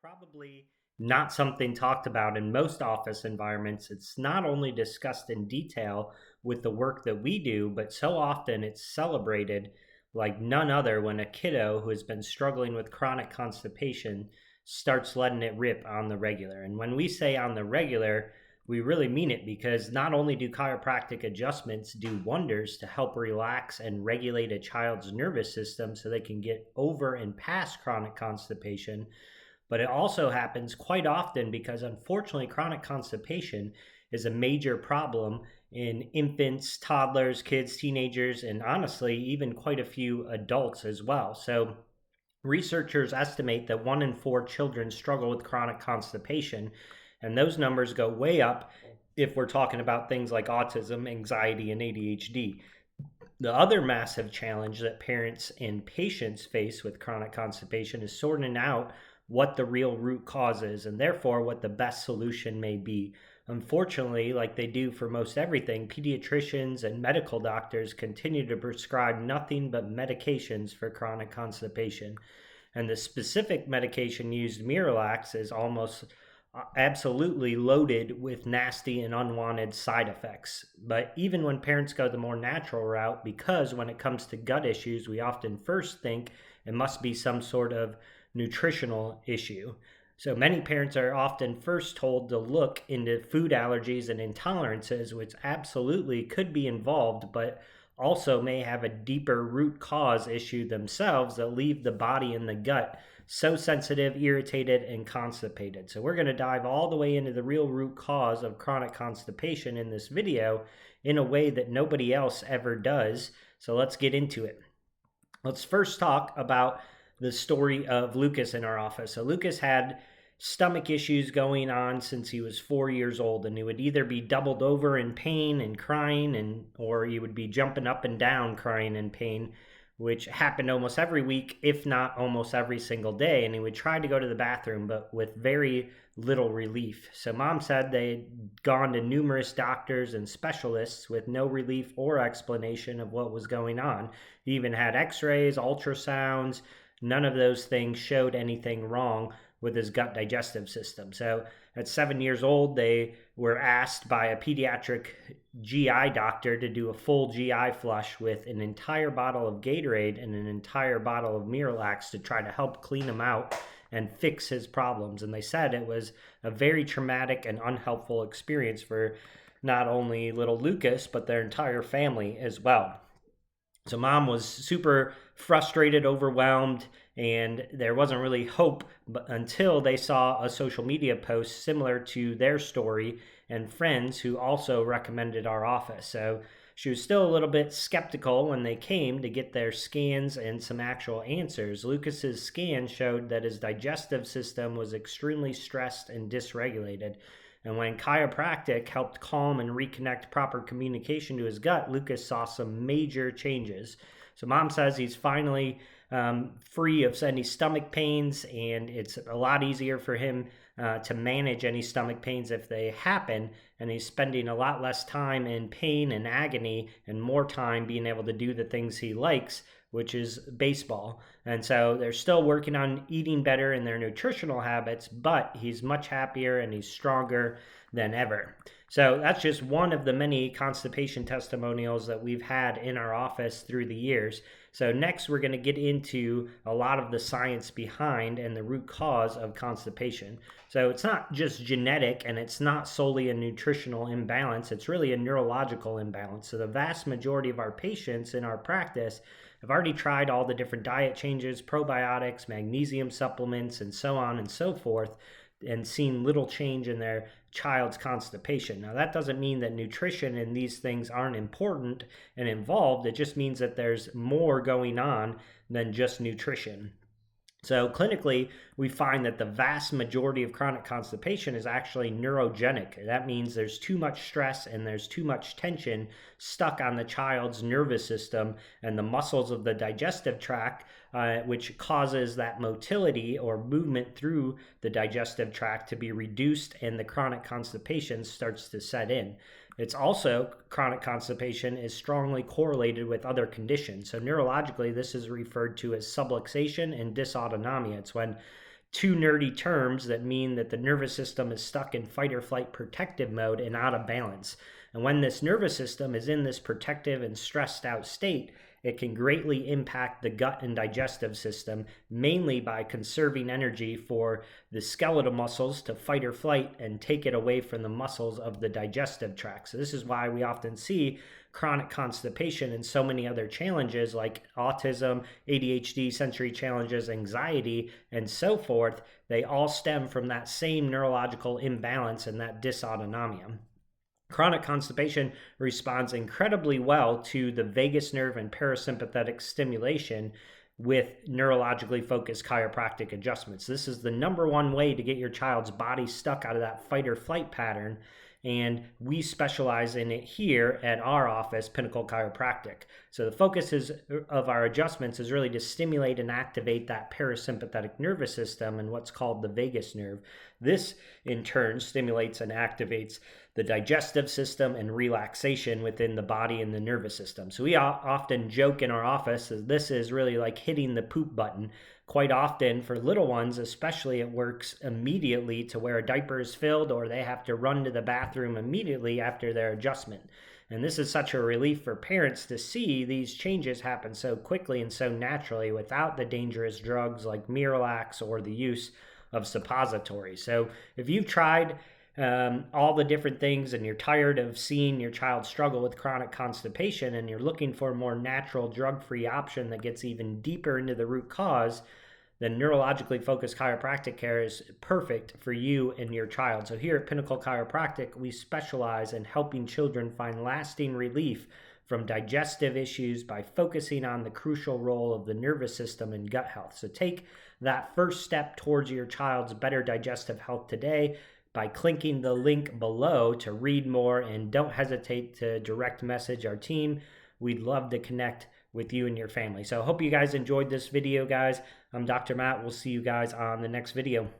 Probably not something talked about in most office environments. It's not only discussed in detail with the work that we do, but so often it's celebrated like none other when a kiddo who has been struggling with chronic constipation starts letting it rip on the regular. And when we say on the regular, we really mean it because not only do chiropractic adjustments do wonders to help relax and regulate a child's nervous system so they can get over and past chronic constipation, but it also happens quite often because unfortunately, chronic constipation is a major problem in infants, toddlers, kids, teenagers, and honestly, even quite a few adults as well. So, researchers estimate that 1 in 4 children struggle with chronic constipation, and those numbers go way up if we're talking about things like autism, anxiety, and ADHD. The other massive challenge that parents and patients face with chronic constipation is sorting out what the real root cause is and therefore what the best solution may be. Unfortunately, like they do for most everything, pediatricians and medical doctors continue to prescribe nothing but medications for chronic constipation. And the specific medication used, Miralax, is almost absolutely loaded with nasty and unwanted side effects. But even when parents go the more natural route, because when it comes to gut issues, we often first think it must be some sort of nutritional issue. So many parents are often first told to look into food allergies and intolerances, which absolutely could be involved, but also may have a deeper root cause issue themselves that leave the body and the gut so sensitive, irritated, and constipated. So we're going to dive all the way into the real root cause of chronic constipation in this video in a way that nobody else ever does. So let's get into it. Let's first talk about the story of Lucas in our office. So Lucas had stomach issues going on since he was 4 years old, and he would either be doubled over in pain and crying, or he would be jumping up and down crying in pain, which happened almost every week, if not almost every single day. And he would try to go to the bathroom, but with very little relief. So mom said they'd gone to numerous doctors and specialists with no relief or explanation of what was going on. He even had x-rays, ultrasounds. None of those things showed anything wrong with his gut digestive system. So at 7 years old, they were asked by a pediatric GI doctor to do a full GI flush with an entire bottle of Gatorade and an entire bottle of Miralax to try to help clean him out and fix his problems. And they said it was a very traumatic and unhelpful experience for not only little Lucas, but their entire family as well. So mom was super frustrated, overwhelmed, and there wasn't really hope until they saw a social media post similar to their story and friends who also recommended our office. So she was still a little bit skeptical when they came to get their scans and some actual answers. Lucas's scan showed that his digestive system was extremely stressed and dysregulated. And when chiropractic helped calm and reconnect proper communication to his gut, Lucas saw some major changes. So mom says he's finally free of any stomach pains, and it's a lot easier for him to manage any stomach pains if they happen, and he's spending a lot less time in pain and agony and more time being able to do the things he likes, which is baseball. And so they're still working on eating better in their nutritional habits, but he's much happier and he's stronger than ever. So that's just one of the many constipation testimonials that we've had in our office through the years. So next, we're going to get into a lot of the science behind and the root cause of constipation. So it's not just genetic, and it's not solely a nutritional imbalance. It's really a neurological imbalance. So the vast majority of our patients in our practice have already tried all the different diet changes, probiotics, magnesium supplements, and so on and so forth, and seen little change in their child's constipation. Now, that doesn't mean that nutrition and these things aren't important and involved. It just means that there's more going on than just nutrition. So clinically, we find that the vast majority of chronic constipation is actually neurogenic. That means there's too much stress and there's too much tension stuck on the child's nervous system and the muscles of the digestive tract, which causes that motility or movement through the digestive tract to be reduced, and the chronic constipation starts to set in. It's also, chronic constipation is strongly correlated with other conditions. So neurologically, this is referred to as subluxation and dysautonomia. It's when two nerdy terms that mean that the nervous system is stuck in fight or flight protective mode and out of balance. And when this nervous system is in this protective and stressed out state, it can greatly impact the gut and digestive system, mainly by conserving energy for the skeletal muscles to fight or flight and take it away from the muscles of the digestive tract. So this is why we often see chronic constipation and so many other challenges like autism, ADHD, sensory challenges, anxiety, and so forth. They all stem from that same neurological imbalance and that dysautonomia. Chronic constipation responds incredibly well to the vagus nerve and parasympathetic stimulation with neurologically focused chiropractic adjustments. This is the number one way to get your child's body stuck out of that fight or flight pattern, and we specialize in it here at our office, Pinnacle Chiropractic. So the focus of our adjustments is really to stimulate and activate that parasympathetic nervous system and what's called the vagus nerve. This in turn stimulates and activates the digestive system and relaxation within the body and the nervous system. So we often joke in our office that this is really like hitting the poop button. Quite often for little ones especially, it works immediately to where a diaper is filled or they have to run to the bathroom immediately after their adjustment. And this is such a relief for parents to see these changes happen so quickly and so naturally without the dangerous drugs like Miralax or the use of suppositories. So if you've tried all the different things and you're tired of seeing your child struggle with chronic constipation and you're looking for a more natural drug-free option that gets even deeper into the root cause, then neurologically focused chiropractic care is perfect for you and your child. So here at Pinnacle Chiropractic, we specialize in helping children find lasting relief from digestive issues by focusing on the crucial role of the nervous system and gut health. So take that first step towards your child's better digestive health today by clicking the link below to read more, and don't hesitate to direct message our team. We'd love to connect with you and your family. So I hope you guys enjoyed this video, guys. I'm Dr. Matt. We'll see you guys on the next video.